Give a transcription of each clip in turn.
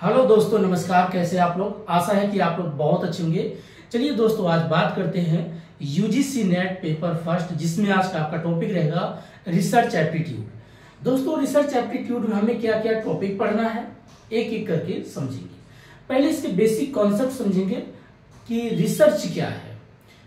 Hello दोस्तों, नमस्कार। कैसे आप लोग? आशा है कि आप लोग बहुत अच्छे होंगे। चलिए दोस्तों, आज बात करते हैं यूजीसी नेट पेपर फर्स्ट, जिसमें आज का आपका टॉपिक रहेगा रिसर्च एप्टीट्यूड। दोस्तों, रिसर्च एप्टीट्यूड में हमें क्या क्या टॉपिक पढ़ना है, एक एक करके समझेंगे। पहले इसके बेसिक कॉन्सेप्ट समझेंगे कि रिसर्च क्या है,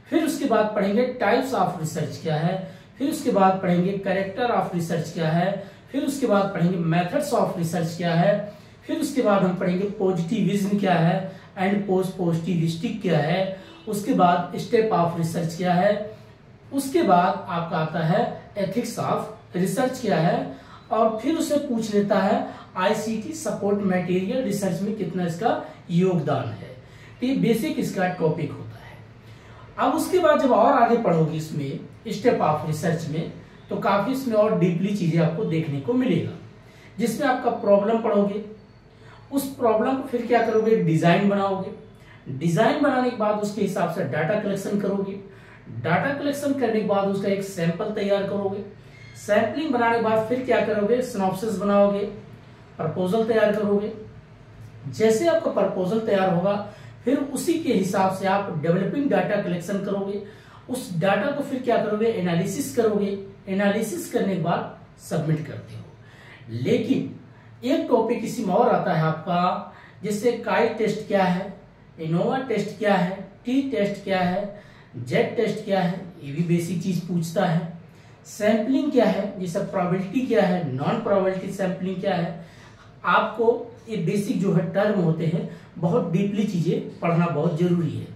फिर उसके बाद पढ़ेंगे टाइप्स ऑफ रिसर्च क्या है, फिर उसके बाद पढ़ेंगे कैरेक्टर ऑफ रिसर्च क्या है, फिर उसके बाद पढ़ेंगे मेथड्स ऑफ रिसर्च क्या है, फिर उसके बाद हम पढ़ेंगे पॉजिटिविज्म क्या है एंड पॉजिटिविस्टिक क्या है, उसके बाद स्टेप ऑफ रिसर्च क्या है, उसके बाद आपका आता है एथिक्स ऑफ रिसर्च क्या है, और फिर उसे पूछ लेता है आईसीटी सपोर्ट मटेरियल रिसर्च में कितना इसका योगदान है। तो ये बेसिक इसका टॉपिक होता है। अब उसके बाद जब और आगे पढ़ोगे इसमें स्टेप ऑफ रिसर्च में, तो काफी इसमें और डीपली चीजें आपको देखने को मिलेगा, जिसमें आपका प्रॉब्लम पढ़ोगे, उस प्रॉब्लम को फिर क्या करोगे, डिजाइन बनाओगे, डिजाइन बनाने के बाद उसके हिसाब से डाटा कलेक्शन करोगे, डाटा कलेक्शन करने के बाद उसका एक सैंपल तैयार करोगे, सैंपलिंग बनाने के बाद फिर क्या करोगे, सिनॉप्सिस बनाओगे, प्रपोजल तैयार करोगे। जैसे आपका प्रपोजल तैयार होगा, फिर उसी के हिसाब से आप डेवलपिंग डाटा कलेक्शन करोगे, उस डाटा को फिर क्या करोगे, एनालिसिस करोगे, एनालिसिस करने के बाद सबमिट करते हो। लेकिन एक टॉपिक इसी में और आता है आपका, जैसे काइट टेस्ट क्या है, इनोवा टेस्ट क्या है, टी टेस्ट क्या है, जेड टेस्ट क्या है, ये भी बेसिक चीज पूछता है। सैंपलिंग क्या है, जैसे प्रोबेबिलिटी क्या है, नॉन प्रोबेबिलिटी सैंपलिंग क्या है। आपको ये बेसिक जो है टर्म होते हैं, बहुत डीपली चीजें पढ़ना बहुत जरूरी है,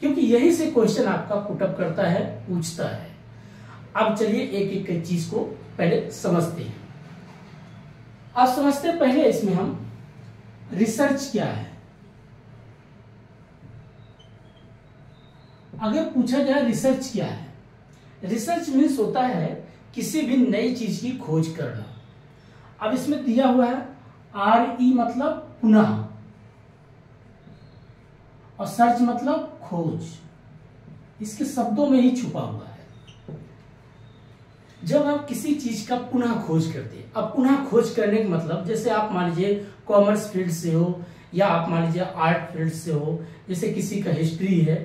क्योंकि यही से क्वेश्चन आपका पुटअप करता है, पूछता है। अब चलिए एक एक चीज को पहले समझते हैं। अब समझते हैं पहले इसमें हम रिसर्च क्या है। अगर पूछा जाए रिसर्च क्या है, रिसर्च मीन्स होता है किसी भी नई चीज की खोज करना। अब इसमें दिया हुआ है RE मतलब पुनः, और सर्च मतलब खोज, इसके शब्दों में ही छुपा हुआ है। जब आप किसी चीज का पुनः खोज करते हैं, अब पुनः खोज करने का मतलब, जैसे आप मान लीजिए कॉमर्स फील्ड से हो, या आप मान लीजिए आर्ट फील्ड से हो, जैसे किसी का हिस्ट्री है,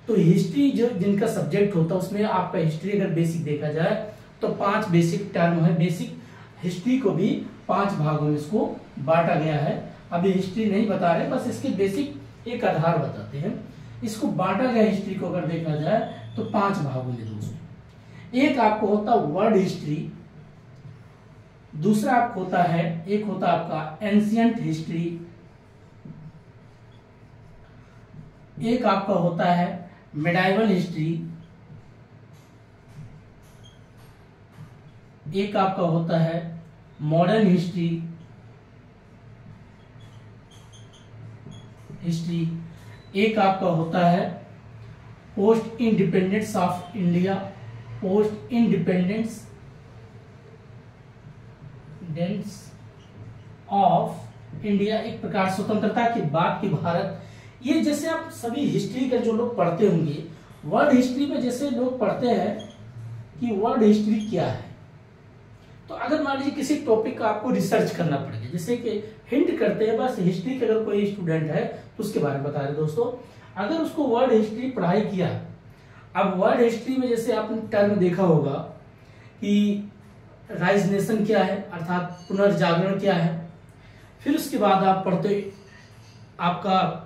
तो हिस्ट्री जो जिनका सब्जेक्ट होता है उसमें आपका हिस्ट्री अगर बेसिक देखा जाए तो 5 बेसिक टर्म है। बेसिक हिस्ट्री को भी 5 भागों में इसको बांटा गया है। अभी हिस्ट्री नहीं बता रहे, बस इसके बेसिक एक आधार बताते हैं। इसको बांटा गया हिस्ट्री को अगर देखा जाए तो 5 भागों में दोस्तों। एक आपको होता वर्ल्ड हिस्ट्री, दूसरा आपको होता है, एक होता आपका एंशियंट हिस्ट्री, एक आपका होता है मेडाइवल हिस्ट्री, एक आपका होता है मॉडर्न हिस्ट्री, एक आपका होता है post independence of India, post independence of India, एक प्रकार स्वतंत्रता के बाद की भारत। ये जैसे आप सभी हिस्ट्री का जो लोग पढ़ते होंगे, वर्ल्ड हिस्ट्री में जैसे लोग पढ़ते हैं कि वर्ल्ड हिस्ट्री क्या है, तो अगर मान लीजिए किसी टॉपिक का आपको रिसर्च करना पड़ेगा, जैसे कि हिंट करते हैं बस, हिस्ट्री के अगर कोई स्टूडेंट है तो उसके बारे में बता रहे दोस्तों। अगर उसको वर्ल्ड हिस्ट्री पढ़ाई किया, अब वर्ल्ड हिस्ट्री में जैसे आपने टर्म देखा होगा कि राइज नेशन क्या है, अर्थात पुनर्जागरण क्या है। फिर उसके बाद आप पढ़ते, आपका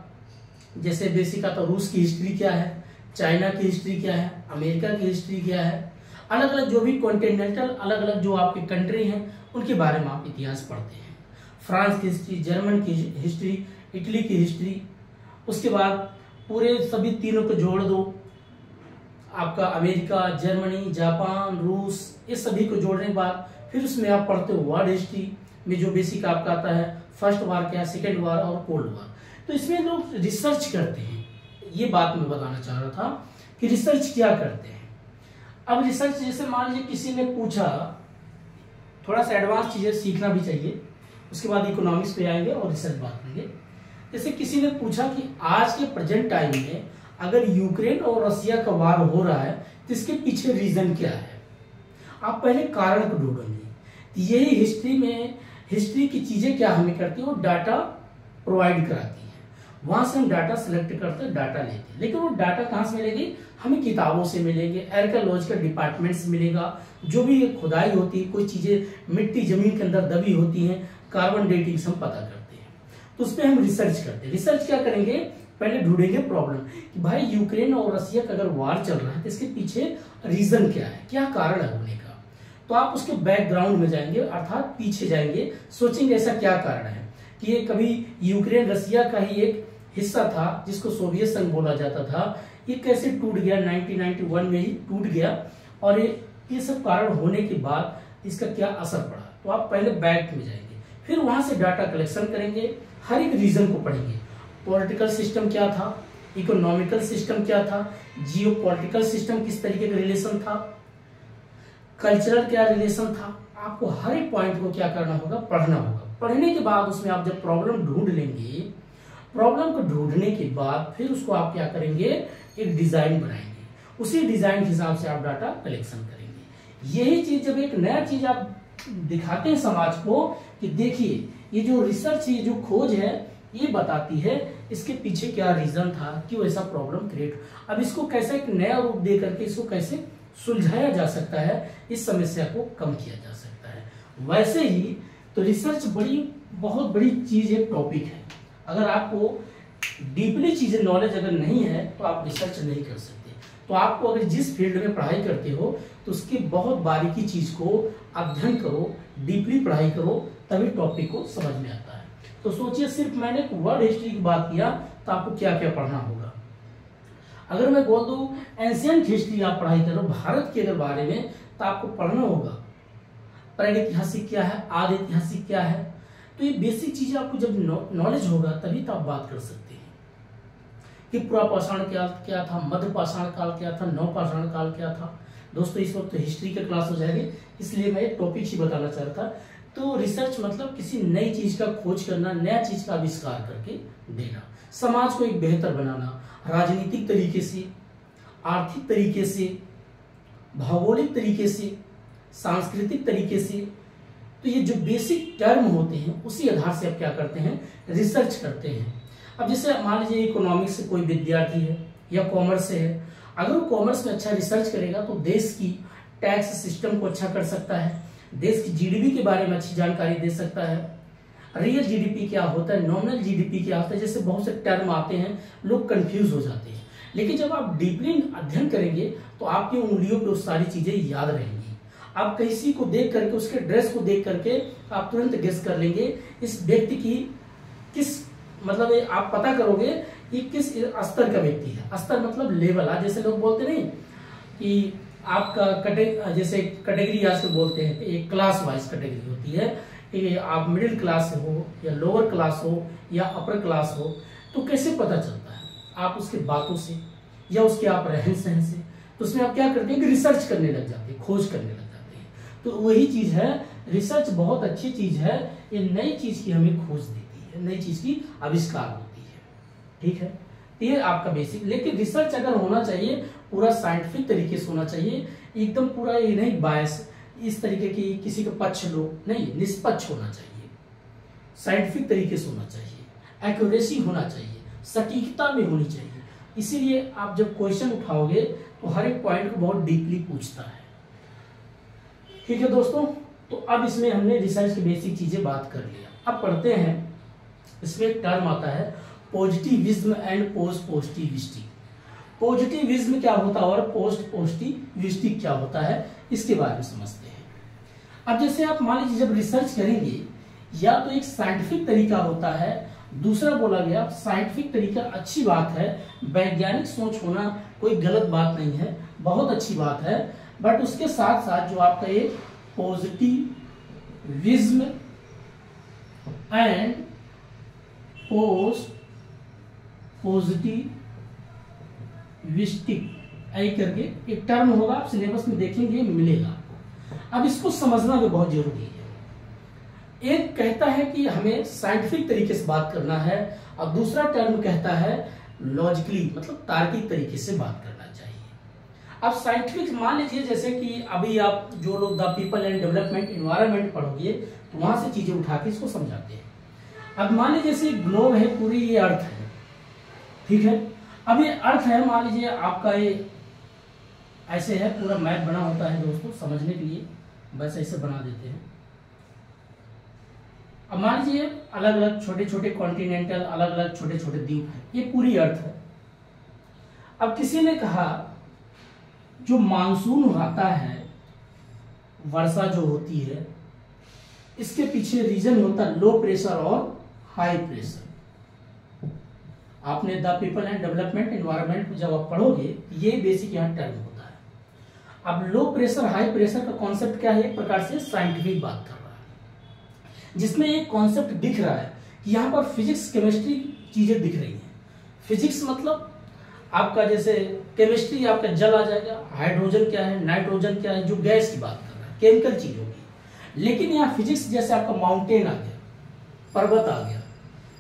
जैसे बेसिक आता रूस की हिस्ट्री क्या है, चाइना की हिस्ट्री क्या है, अमेरिका की हिस्ट्री क्या है, अलग अलग जो भी कॉन्टिनेंटल अलग अलग जो आपके कंट्री हैं उनके बारे में आप इतिहास पढ़ते हैं। फ्रांस की हिस्ट्री, जर्मन की हिस्ट्री, इटली की हिस्ट्री। उसके बाद पूरे सभी तीनों को जोड़ दो, आपका अमेरिका, जर्मनी, जापान, रूस, ये सभी को जोड़ने के बाद फिर उसमें आप पढ़ते हो वर्ल्ड हिस्ट्री में जो बेसिक आपका आता है फर्स्ट वार क्या, सेकेंड वार और कोल्ड वार। तो इसमें लोग रिसर्च करते हैं, ये बात मैं बताना चाह रहा था कि रिसर्च क्या करते हैं। अब रिसर्च जैसे मान लीजिए किसी ने पूछा, थोड़ा सा एडवांस चीजें सीखना भी चाहिए, उसके बाद इकोनॉमिक्स पे आएंगे और रिसर्च बात करेंगे। जैसे किसी ने पूछा कि आज के प्रेजेंट टाइम में अगर यूक्रेन और रसिया का वार हो रहा है तो इसके पीछे रीजन क्या है, आप पहले कारण को ढूंढेंगे। यही हिस्ट्री में हिस्ट्री की चीजें क्या हमें करती है, वो डाटा प्रोवाइड कराती है। वहां से हम डाटा सिलेक्ट करते हैं, डाटा लेते हैं। लेकिन वो डाटा कहाँ से मिलेगी? हमें किताबों से मिलेंगे, आर्कियोलॉजिकल डिपार्टमेंट से मिलेगा। जो भी खुदाई होती है, कोई चीजें मिट्टी जमीन के अंदर दबी होती हैं, कार्बन डेटिंग से हम पता करते हैं, तो उस पर हम रिसर्च करते हैं। रिसर्च क्या करेंगे? पहले ढूंढेंगे प्रॉब्लम कि भाई यूक्रेन और रसिया का अगर वार चल रहा है तो इसके पीछे रीजन क्या है, क्या कारण है होने का। तो आप उसके बैकग्राउंड में जाएंगे, अर्थात पीछे जाएंगे, सोचेंगे ऐसा क्या कारण है कि ये कभी यूक्रेन रसिया का ही एक हिस्सा था जिसको सोवियत संघ बोला जाता था, ये कैसे टूट गया, 1991 में ही टूट गया, और ये सब कारण होने के बाद इसका क्या असर पड़ा। तो आप पहले बैक में जाएंगे, फिर वहां से डाटा कलेक्शन करेंगे, हर एक रीजन को पढ़ेंगे। पॉलिटिकल सिस्टम क्या था, इकोनॉमिकल सिस्टम क्या था, जियो पॉलिटिकल सिस्टम किस तरीके का रिलेशन था, कल्चरल क्या रिलेशन था। आपको हर एक पॉइंट को क्या करना होगा? पढ़ना होगा। पढ़ने के बाद उसमें आप जब प्रॉब्लम ढूंढ लेंगे, प्रॉब्लम को ढूंढने के बाद फिर उसको आप क्या करेंगे? एक डिजाइन बनाएंगे, उसी डिजाइन के हिसाब से आप डाटा कलेक्शन करेंगे। यही चीज जब एक नया चीज आप दिखाते हैं समाज को कि देखिए ये जो रिसर्च, ये जो खोज है, ये बताती है इसके पीछे क्या रीजन था, क्यों ऐसा प्रॉब्लम क्रिएट। अब इसको कैसे एक नया रूप दे करके इसको कैसे सुलझाया जा सकता है, इस समस्या को कम किया जा सकता है। वैसे ही तो रिसर्च बहुत बड़ी चीज है, टॉपिक है। अगर आपको डीपली चीजें नॉलेज अगर नहीं है तो आप रिसर्च नहीं कर सकते। तो आपको अगर जिस फील्ड में पढ़ाई करते हो तो उसकी बहुत बारीकी चीज को अध्ययन करो, डीपली पढ़ाई करो, तभी टॉपिक को समझ में आता है। तो सोचिए, सिर्फ मैंने वर्ल्ड हिस्ट्री की बात किया तो आपको क्या क्या पढ़ना होगा। अगर मैं बोल दूं एंशिएंट हिस्ट्री आप पढ़ाई करो भारत के अगर बारे में, तो आपको पढ़ना होगा प्रागैतिहासिक क्या है, आदि ऐतिहासिक क्या है। तो ये बेसिक चीजें आपको जब नॉलेज होगा तभी तो आप बात कर सकते हैं कि पुरापाषाण क्या था, मध्य पाषाण काल क्या था, नवपाषाण काल क्या था। दोस्तों इस वक्त तो हिस्ट्री का क्लास हो जाएगी, इसलिए मैं एक टॉपिक ही बताना चाह रहा था। तो रिसर्च मतलब किसी नई चीज का खोज करना, नया चीज का आविष्कार करके देना, समाज को एक बेहतर बनाना, राजनीतिक तरीके से, आर्थिक तरीके से, भौगोलिक तरीके से, सांस्कृतिक तरीके से। तो ये जो बेसिक टर्म होते हैं उसी आधार से आप क्या करते हैं? रिसर्च करते हैं। अब जैसे मान लीजिए इकोनॉमिक्स से कोई विद्यार्थी है या कॉमर्स से है, अगर वो कॉमर्स में अच्छा रिसर्च करेगा तो देश की टैक्स सिस्टम को अच्छा कर सकता है, देश की जीडीपी के बारे में अच्छी जानकारी दे सकता है, रियल जीडीपी क्या होता है, नॉमिनल जीडीपी क्या होता है, जैसे बहुत से टर्म आते हैं, लोग कंफ्यूज हो जाते हैं। लेकिन जब आप डीपली अध्ययन करेंगे तो आपकी उंगलियों पे वो सारी चीजें याद रहेंगी। आप किसी को देख करके, उसके ड्रेस को देख करके आप तुरंत गेस कर लेंगे इस व्यक्ति की किस, मतलब आप पता करोगे ये किस स्तर का व्यक्ति है। स्तर मतलब लेवल। आज जैसे लोग बोलते नहीं कि आपका जैसे कैटेगरी आजकल बोलते हैं, एक क्लास वाइज कैटेगरी होती है कि आप मिडिल क्लास से हो या लोअर क्लास हो या अपर क्लास हो। तो कैसे पता चलता है? आप उसके बातों से या उसके आप रहन सहन से। तो उसमें आप क्या करते हैं कि रिसर्च करने लग जाते हैं, खोज करने लग जाते हैं। तो वही चीज है, रिसर्च बहुत अच्छी चीज है, ये नई चीज की हमें खोज देती है, नई चीज की आविष्कार होती है। ठीक है, ये आपका बेसिक। लेकिन रिसर्च अगर होना चाहिए पूरा साइंटिफिक तरीके से होना चाहिए, एकदम पूरा ये नहीं बायस इस तरीके की किसी का पक्ष लो, नहीं, निष्पक्ष होना चाहिए, साइंटिफिक तरीके से होना चाहिए, एक्यूरेसी होना चाहिए, सटीकता में होनी चाहिए। इसीलिए आप जब क्वेश्चन उठाओगे तो हर एक पॉइंट को बहुत डीपली पूछता है। ठीक है दोस्तों, तो अब इसमें हमने रिसर्च की बेसिक चीजें बात कर लिया। अब पढ़ते हैं, इसमें एक टर्म आता है positivism and post positivistic. Positivism क्या होता है और पोस्ट पॉजिटिविस्टिक क्या होता है, इसके बारे में समझते हैं। अब जैसे आप मान लीजिए जब रिसर्च करेंगे, या तो एक साइंटिफिक तरीका होता है, दूसरा बोला गया साइंटिफिक तरीका अच्छी बात है, वैज्ञानिक सोच होना कोई गलत बात नहीं है, बहुत अच्छी बात है। बट उसके साथ साथ जो आपका ये पॉजिटिविज्म एंड पोस्ट पॉजिटिविस्टिक ऐ करके एक टर्म होगा, आप सिलेबस में देखेंगे मिलेगा आपको। अब इसको समझना भी बहुत जरूरी है। एक कहता है कि हमें साइंटिफिक तरीके से बात करना है, और दूसरा टर्म कहता है लॉजिकली, मतलब तार्किक तरीके से बात करना चाहिए। अब साइंटिफिक मान लीजिए जैसे कि अभी आप जो लोग the people and development environment पढ़ोगे तो वहां से चीजें उठा के इसको समझाते हैं। अब मान लीजिए जैसे ग्लोब है पूरी, ये अर्थ है, ठीक है। अब ये अर्थ है, मान लीजिए आपका ये ऐसे है, पूरा मैप बना होता है दोस्तों, समझने के लिए बस ऐसे बना देते हैं। अब मान लीजिए अलग अलग छोटे छोटे कॉन्टिनेंटल, अलग अलग छोटे छोटे द्वीप है, ये पूरी अर्थ है। अब किसी ने कहा जो मानसून आता है, वर्षा जो होती है, इसके पीछे रीजन होता है लो प्रेशर और हाई प्रेशर। आपने the people and development environment जब आप पढ़ोगे, ये बेसिक यहाँ टर्म होता है। अब लो प्रेशर हाई प्रेशर का कॉन्सेप्ट क्या है, एक प्रकार से साइंटिफिक बात कर रहा है, जिसमें एक कॉन्सेप्ट दिख रहा है कि यहाँ पर फिजिक्स केमिस्ट्री चीजें दिख रही हैं। फिजिक्स मतलब आपका जैसे केमिस्ट्री आपका जल आ जाएगा, हाइड्रोजन क्या है, नाइट्रोजन क्या है, जो गैस की बात कर रहा है, केमिकल चीजों की। लेकिन यहाँ फिजिक्स जैसे आपका माउंटेन आ गया, पर्वत आ गया,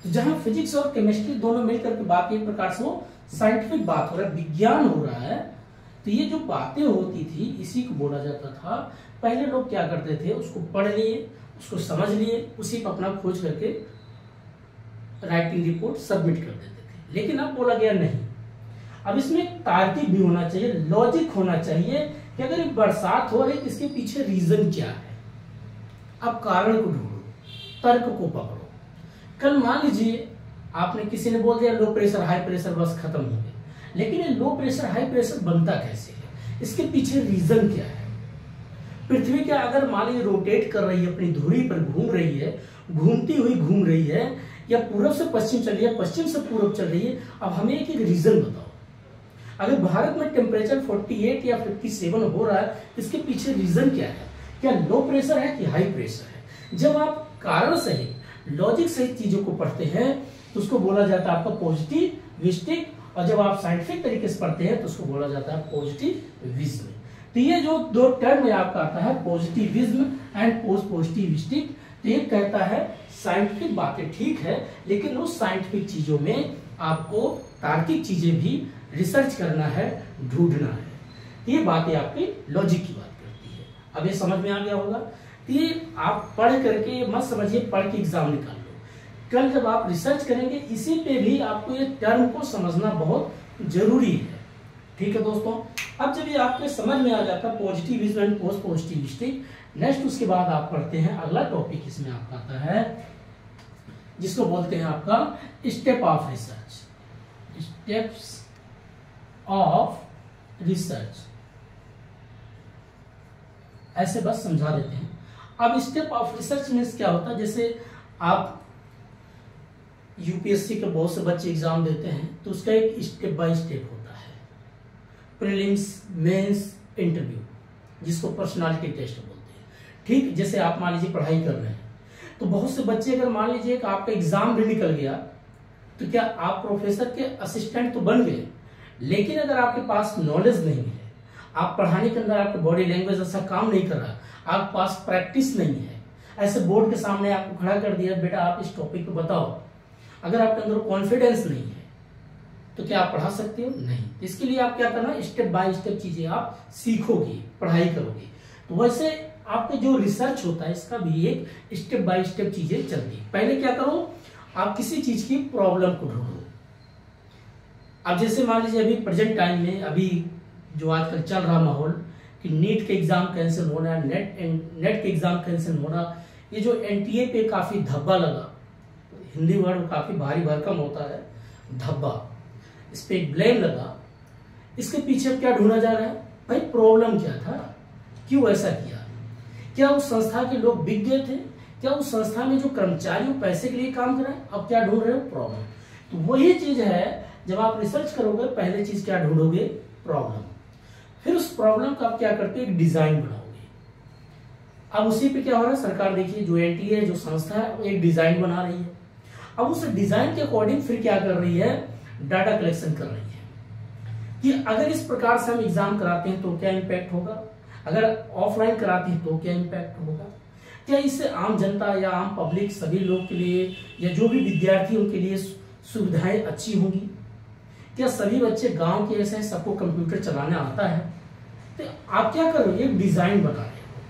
तो जहां फिजिक्स और केमिस्ट्री दोनों मिलकर के बात, एक प्रकार से वो साइंटिफिक बात हो रहा है, विज्ञान हो रहा है। तो ये जो बातें होती थी इसी को बोला जाता था। पहले लोग क्या करते थे, उसको पढ़ लिए, उसको समझ लिए, उसी पर अपना खोज करके राइटिंग रिपोर्ट सबमिट कर देते थे। लेकिन अब बोला गया नहीं, अब इसमें तार्किक भी होना चाहिए, लॉजिक होना चाहिए कि अगर बरसात हो रही है, इसके पीछे रीजन क्या है। अब कारण को ढूंढो, तर्क को पकड़ो। कल मान लीजिए आपने किसी ने बोल दिया लो प्रेशर हाई प्रेशर, बस खत्म हो गया। लेकिन ये लो प्रेशर हाई प्रेशर बनता कैसे है, इसके पीछे रीजन क्या है। पृथ्वी क्या अगर मान लीजिए रोटेट कर रही है, अपनी धुरी पर घूम रही है, घूमती हुई घूम रही है, या पूर्व से पश्चिम चल रही है, पश्चिम से पूर्व चल रही है। अब हमें एक रीजन बताओ। अगर भारत में टेम्परेचर 48 या 57 हो रहा है, इसके पीछे रीजन क्या है, क्या लो प्रेशर है कि हाई प्रेशर है। जब आप कारण सहित लॉजिक सहित चीजों को पढ़ते हैं तो उसको बोला जाता है आपका पॉजिटिविस्टिक, और जब आप साइंटिफिक तरीके से पढ़ते हैं तो उसको बोला जाता है पॉजिटिविज्म। तो ये जो दो टर्म है आपका आता है पॉजिटिविज्म एंड पॉजिटिविस्टिक। तो ये कहता है साइंटिफिक बातें ठीक है, लेकिन उस साइंटिफिक चीजों में आपको तार्किक चीजें भी रिसर्च करना है, ढूंढना है। ये बातें आपकी लॉजिक की बात करती है। अब ये समझ में आ गया होगा। ये आप पढ़ करके मत समझिए पढ़ के एग्जाम निकाल लो, कल जब आप रिसर्च करेंगे इसी पे भी आपको ये टर्म को समझना बहुत जरूरी है। ठीक है दोस्तों, अब जब ये आपके समझ में आ जाता है पॉजिटिविज्म एंड पॉजिटिविस्टिक, नेक्स्ट उसके बाद आप पढ़ते हैं अगला टॉपिक इसमें आपका आता है जिसको बोलते हैं आपका step of research. Steps of research ऐसे बस समझा देते हैं। अब स्टेप ऑफ रिसर्च मीन्स क्या होता है, जैसे आप यूपीएससी के बहुत से बच्चे एग्जाम देते हैं तो उसका एक स्टेप बाय स्टेप होता है, प्रीलिम्स, मेंस, इंटरव्यू, जिसको पर्सनालिटी टेस्ट बोलते हैं। ठीक, जैसे आप मान लीजिए पढ़ाई कर रहे हैं तो बहुत से बच्चे अगर मान लीजिए कि आपका एग्जाम भी निकल गया तो क्या आप प्रोफेसर के असिस्टेंट तो बन गए, लेकिन अगर आपके पास नॉलेज नहीं है, आप पढ़ाने के अंदर आपका बॉडी लैंग्वेज ऐसा काम नहीं कर रहा, आपके पास प्रैक्टिस नहीं है, ऐसे बोर्ड के सामने आपको खड़ा कर दिया बेटा आप इस टॉपिक को बताओ, अगर आपके अंदर कॉन्फिडेंस नहीं है तो क्या आप पढ़ा सकते हो? नहीं। इसके लिए आप क्या करना, स्टेप बाय स्टेप चीजें आप सीखोगे, पढ़ाई करोगे। तो वैसे आपका जो रिसर्च होता है इसका भी एक स्टेप बाय स्टेप चीजें चलती है। पहले क्या करो, आप किसी चीज की प्रॉब्लम को ढूंढो। अब जैसे मान लीजिए अभी प्रेजेंट टाइम में अभी जो आजकल चल रहा माहौल कि नीट के एग्जाम कैंसिल होना, नेट के एग्जाम कैंसिल होना, ये जो एनटीए पे काफी धब्बा लगा, हिंदी वर्ड काफी भारी भरकम होता है, धब्बा, इस पे ब्लेम लगा, इसके पीछे क्या ढूंढा जा रहा है, भाई प्रॉब्लम क्या था, क्यों ऐसा किया, क्या उस संस्था के लोग बिक गए थे, क्या उस संस्था में जो कर्मचारी पैसे के लिए काम कर रहे हैं, अब क्या ढूंढ रहे हो, प्रॉब्लम। तो वही चीज है, जब आप रिसर्च करोगे पहले चीज क्या ढूंढोगे, प्रॉब्लम, फिर उस प्रॉब्लम का आप क्या करते हो, एक डिजाइन बनाओगे। अब उसी पे क्या हो रहा है, सरकार देखिए जो एनटीए जो संस्था है वो एक डिजाइन बना रही है। अब उस डिजाइन के अकॉर्डिंग फिर क्या कर रही है, डाटा कलेक्शन कर रही है कि अगर इस प्रकार से हम एग्जाम कराते हैं तो क्या इम्पैक्ट होगा, अगर ऑफलाइन कराते हैं तो क्या इम्पैक्ट होगा, क्या इससे आम जनता या आम पब्लिक सभी लोग के लिए या जो भी विद्यार्थी उनके लिए सुविधाएं अच्छी होंगी, क्या सभी बच्चे गांव के ऐसे हैं सबको कंप्यूटर चलाने आता है। तो आप क्या करो, एक डिजाइन बना रहे हो,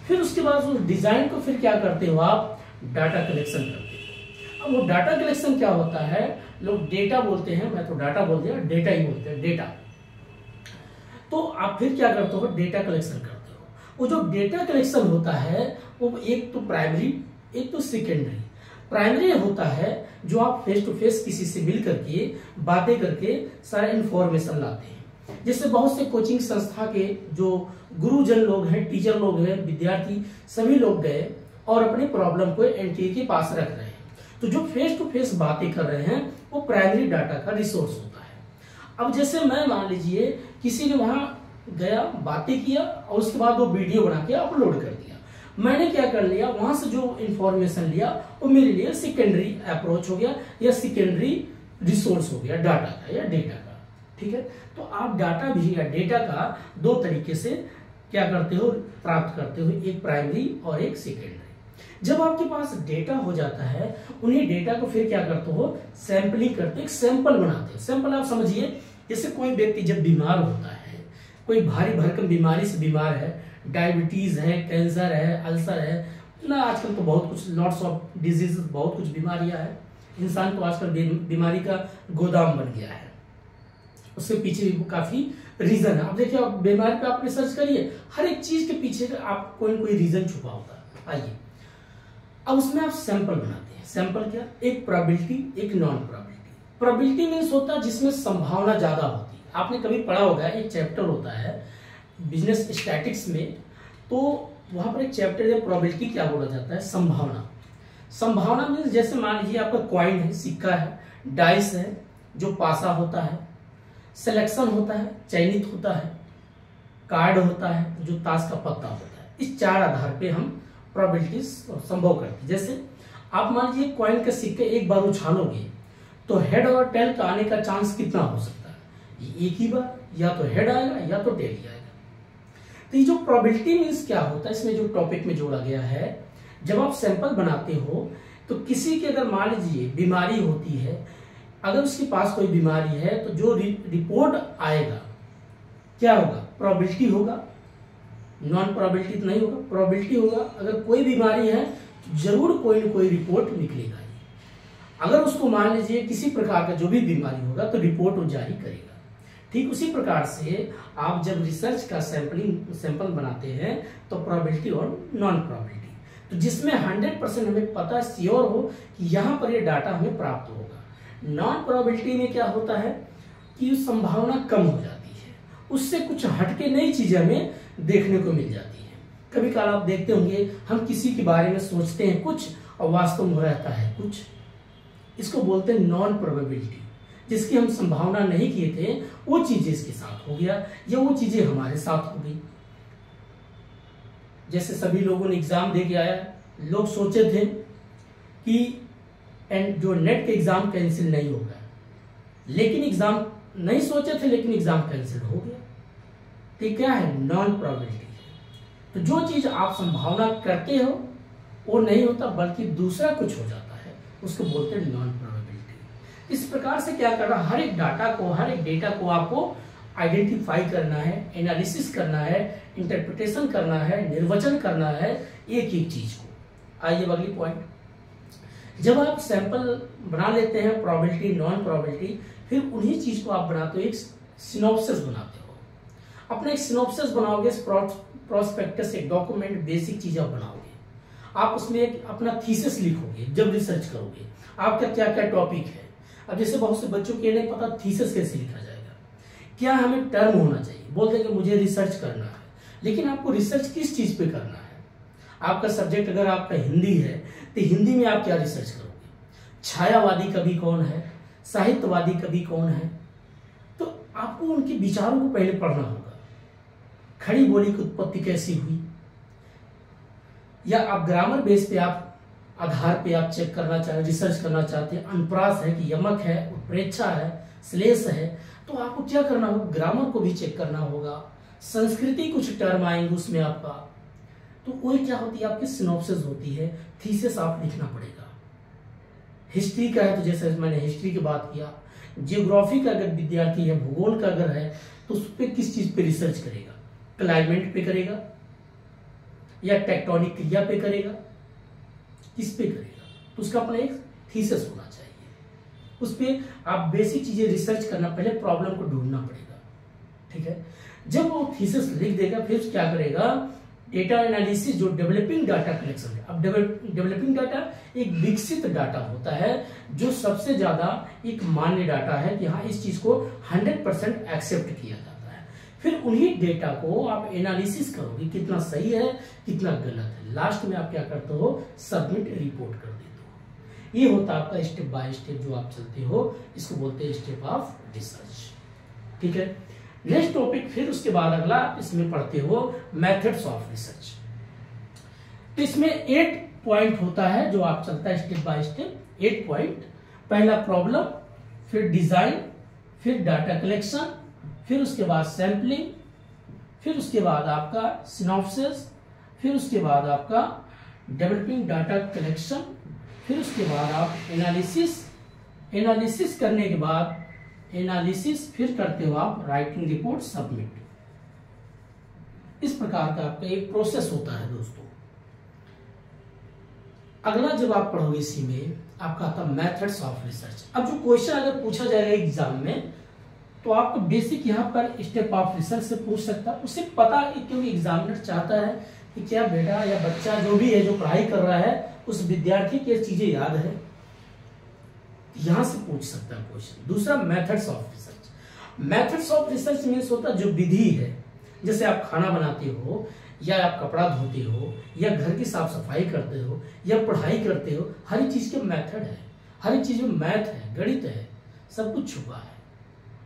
फिर उसके बाद उस डिजाइन को फिर क्या करते हो, आप डाटा कलेक्शन करते हो। अब वो डाटा कलेक्शन क्या होता है, लोग डेटा बोलते हैं, मैं तो डाटा बोल दिया, डेटा ही बोलते हैं, डेटा। तो आप फिर क्या करते हो, डेटा कलेक्शन करते हो। वो जो डेटा कलेक्शन होता है वो एक तो प्राइमरी, एक तो सेकेंडरी। प्राइमरी होता है जो आप फेस टू फेस किसी से मिल करके बातें करके सारा इंफॉर्मेशन लाते हैं। जैसे बहुत से कोचिंग संस्था के जो गुरुजन लोग हैं, टीचर लोग हैं, विद्यार्थी सभी लोग गए और अपने प्रॉब्लम को एनटीए के पास रख रहे हैं। तो जो फेस टू फेस बातें कर रहे हैं वो प्राइमरी डाटा का रिसोर्स होता है। अब जैसे मैं मान लीजिए किसी ने वहां गया, बातें किया और उसके बाद वो वीडियो बना के अपलोड कर दिया, मैंने क्या कर लिया, वहां से जो इंफॉर्मेशन लिया वो मेरे लिए सेकेंडरी अप्रोच हो गया या सेकेंडरी रिसोर्स हो गया डाटा का या डेटा का। ठीक है, तो आप डाटा भी या डेटा का दो तरीके से क्या करते हो, प्राप्त करते हो, एक प्राइमरी और एक सेकेंडरी। जब आपके पास डेटा हो जाता है, उन्हीं डेटा को फिर क्या करते हो, सैंपलिंग करते, एक सैंपल बनाते हो। सैंपल आप समझिए, जैसे कोई व्यक्ति जब बीमार होता है, कोई भारी भरकम बीमारी से बीमार है, डायबिटीज है, कैंसर है, अल्सर है ना, आजकल तो बहुत कुछ लॉट्स ऑफ डिजीज, बहुत कुछ बीमारियां हैं। इंसान तो आजकल बीमारी का गोदाम बन गया है, उसके पीछे भी काफी रीजन है। अब देखिए, आप बीमारी पे आप रिसर्च करिए, हर एक चीज के पीछे आप कोई न कोई रीजन छुपा होता है। आइए, अब उसमें आप सैंपल बनाते हैं। सैंपल क्या, एक प्रोबेबिलिटी, एक नॉन प्रोबेबिलिटी। प्रोबेबिलिटी मीन्स होता है जिसमें संभावना ज्यादा होती है। आपने कभी पढ़ा होगा, एक चैप्टर होता है बिजनेस स्टैटिक्स में, तो वहां पर एक चैप्टर है प्रोबेबिलिटी, क्या बोला जाता है, संभावना। संभावना मीन्स जैसे मान लीजिए आपका कॉइन है, सिक्का है, डाइस है, जो पासा होता है, सिलेक्शन होता है, चयनित होता है, कार्ड होता है, जो ताश का पत्ता होता है। इस चार आधार पे हम प्रोबेबिलिटी संभव करते हैं। जैसे आप मान लीजिए कॉइन के सिक्के एक बार उछालोगे तो हेड और टेल का आने का चांस कितना हो सकता है, ये एक ही बार, या तो हेड आएगा या तो टेल ही आएगा। तो ये जो प्रोबेबिलिटी मीन्स क्या होता है, इसमें जो टॉपिक में जोड़ा गया है, जब आप सैंपल बनाते हो तो किसी की अगर मान लीजिए बीमारी होती है, अगर उसके पास कोई बीमारी है तो जो रिपोर्ट आएगा क्या होगा, प्रोबेबिलिटी होगा, नॉन प्रोबेबिलिटी तो नहीं होगा, प्रोबेबिलिटी होगा। अगर कोई बीमारी है तो जरूर कोई ना कोई रिपोर्ट निकलेगा। अगर उसको मान लीजिए किसी प्रकार का जो भी बीमारी होगा तो रिपोर्ट वो जारी करेगा। ठीक उसी प्रकार से आप जब रिसर्च का सैंपल बनाते हैं तो प्रोबेबिलिटी और नॉन प्रोबेबिलिटी, तो जिसमें 100% हमें पता श्योर हो कि यहाँ पर ये डाटा हमें प्राप्त होगा। नॉन प्रोबेबिलिटी में क्या होता है कि संभावना कम हो जाती है, उससे कुछ हटके नई चीजें हमें देखने को मिल जाती है। कभी कभार आप देखते होंगे, हम किसी के बारे में सोचते हैं कुछ और वास्तव में रहता है कुछ, इसको बोलते हैं नॉन प्रोबेबिलिटी। जिसकी हम संभावना नहीं किए थे वो चीजें इसके साथ हो गया या वो चीजें हमारे साथ हो गई। जैसे सभी लोगों ने एग्जाम दे के आया, लोग सोचे थे कि जो नेट के एग्जाम कैंसिल नहीं होगा, लेकिन एग्जाम नहीं सोचे थे, लेकिन एग्जाम कैंसिल हो गया। तो क्या है, नॉन प्रोबेबिलिटी है। तो जो चीज आप संभावना करते हो वो नहीं होता, बल्कि दूसरा कुछ हो जाता है, उसको बोलते हैं नॉन प्रोबेबिलिटी। इस प्रकार से क्या करना, हर एक डाटा को, हर एक डेटा को आपको आइडेंटिफाई करना है, एनालिसिस करना है, इंटरप्रिटेशन करना है, निर्वचन करना है एक एक चीज को। आइए अगली पॉइंट, जब आप सैंपल बना लेते हैं, प्रोबेबिलिटी, नॉन प्रोबेबिलिटी, फिर उन्हीं चीज को आप बनाते हो, एक सिनॉप्सिस बनाते हो। अपने एक सिनॉप्सिस बनाओगे, प्रोस्पेक्टस, एक डॉक्यूमेंट, बेसिक चीज आप बनाओगे। आप उसमें एक अपना थीसिस लिखोगे जब रिसर्च करोगे, आपका क्या क्या टॉपिक है। अब जैसे बहुत से बच्चों के नहीं पता थीसिस कैसे लिखा जाएगा, क्या हमें टर्म होना चाहिए, बोलते हैं कि मुझे रिसर्च करना है, लेकिन आपको रिसर्च किस चीज पे करना है। आपका सब्जेक्ट अगर आपका हिंदी है तो हिंदी में आप क्या रिसर्च करोगे, छायावादी कवि कौन है, साहित्यवादी कवि कौन है, तो आपको उनके विचारों को पहले पढ़ना होगा। खड़ी बोली की उत्पत्ति कैसी हुई, या आप ग्रामर बेस पे आप आधार पे आप चेक करना चाहे, रिसर्च करना चाहते हैं, अनुप्रास है कि यमक है, उत्प्रेक्षा है, श्लेष है, तो आपको क्या करना होगा, ग्रामर को भी चेक करना होगा। संस्कृति कुछ टर्म आएंगे उसमें आपका, तो वही क्या होती है, आपकी सिनॉप्सिस होती है, थीसिस आप लिखना पड़ेगा। हिस्ट्री का है तो जैसे मैंने हिस्ट्री की बात किया, जियोग्राफी का अगर विद्यार्थी है, भूगोल का अगर है, तो उस पर किस चीज पे रिसर्च करेगा, क्लाइमेट पे करेगा या टेक्टोनिक क्रिया पे करेगा, किस पे करेगा, तो उसका अपना एक थीसिस होना चाहिए। उस पे आप बेसिक चीजें रिसर्च करना, पहले प्रॉब्लम को ढूंढना पड़ेगा, ठीक है। जब वो थीसिस लिख देगा फिर क्या करेगा, डेटा एनालिसिस, जो डेवलपिंग डाटा कलेक्शन है। अब डेवलपिंग डाटा एक विकसित डाटा होता है जो सबसे ज्यादा एक मान्य डाटा है कि हाँ इस चीज को 100% एक्सेप्ट किया जाता है। फिर उन्हीं डेटा को आप एनालिसिस करोगे, कितना सही है कितना गलत है। लास्ट में आप क्या करते हो, सबमिट रिपोर्ट कर देते हो। ये होता है आपका स्टेप बाय स्टेप जो आप चलते हो, इसको बोलते हैं स्टेप ऑफ रिसर्च, ठीक है। नेक्स्ट टॉपिक, फिर उसके बाद अगला इसमें पढ़ते हो मेथड्स ऑफ रिसर्च। तो इसमें 8 पॉइंट होता है जो आप चलता है स्टेप बाय स्टेप। 8 पॉइंट, पहला प्रॉब्लम, फिर डिजाइन, फिर डाटा कलेक्शन, फिर उसके बाद सैंपलिंग, फिर उसके बाद आपका सिनॉप्सिस, फिर उसके बाद आपका डेवलपिंग डाटा कलेक्शन, फिर उसके बाद आप एनालिसिस करने के बाद एनालिसिस, फिर करते हो आप राइटिंग रिपोर्ट सबमिट। इस प्रकार का आपका एक प्रोसेस होता है दोस्तों। अगला जब आप पढ़ोगे इसी में आपका आता है मेथड्स ऑफ रिसर्च। अब जो क्वेश्चन अगर पूछा जाएगा एग्जाम में तो आपको बेसिक यहाँ पर स्टेप ऑफ रिसर्च से पूछ सकता है। उसे पता है क्योंकि एग्जामिनर चाहता है कि क्या बेटा या बच्चा जो भी है जो पढ़ाई कर रहा है उस विद्यार्थी की चीजें याद है, यहां से पूछ सकता है क्वेश्चन। दूसरा methods of research. Methods of research means होता है जो विधि है, जैसे आप खाना बनाते हो या आप कपड़ा धोते हो या घर की साफ सफाई करते हो या पढ़ाई करते हो, हर एक चीज के मेथड है, हर एक चीज में मैथ है, गणित है, सब कुछ छुपा है।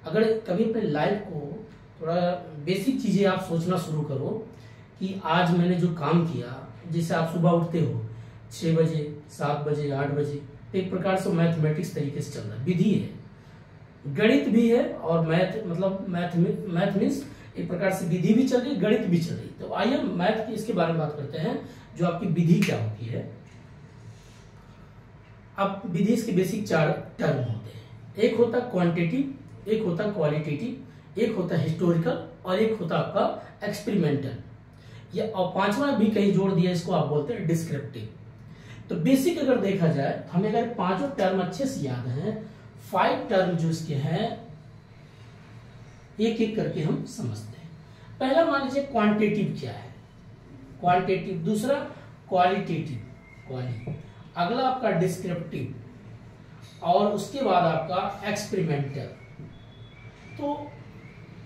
अगर कभी अपने लाइफ को थोड़ा बेसिक चीजें आप सोचना शुरू करो कि आज मैंने जो काम किया, जैसे आप सुबह उठते हो 6 बजे 7 बजे 8 बजे, एक प्रकार से मैथमेटिक्स तरीके से चल रहा है, विधि है, गणित भी है और मैथ मतलब मैथ मीन्स एक प्रकार से विधि भी चल रही है, गणित भी चल रही है। तो आइए मैथ की इसके बारे में बात करते हैं, जो आपकी विधि क्या होती है। अब विधि इसके बेसिक 4 टर्म होते हैं। एक होता क्वांटिटेटिव, एक होता क्वालिटेटिव, एक होता हिस्टोरिकल और एक होता आपका एक्सपेरिमेंटल, या और 5वां भी कहीं जोड़ दिया, इसको आप बोलते हैं डिस्क्रिप्टिव। तो बेसिक अगर देखा जाए हमें अगर 5 टर्म अच्छे से याद हैं, 5 टर्म जो इसके हैं एक एक करके हम समझते हैं। पहला मान लीजिए क्वांटिटेटिव क्या है, क्वांटिटेटिव। दूसरा क्वालिटेटिव, क्वाली। अगला आपका डिस्क्रिप्टिव और उसके बाद आपका एक्सपेरिमेंटल। तो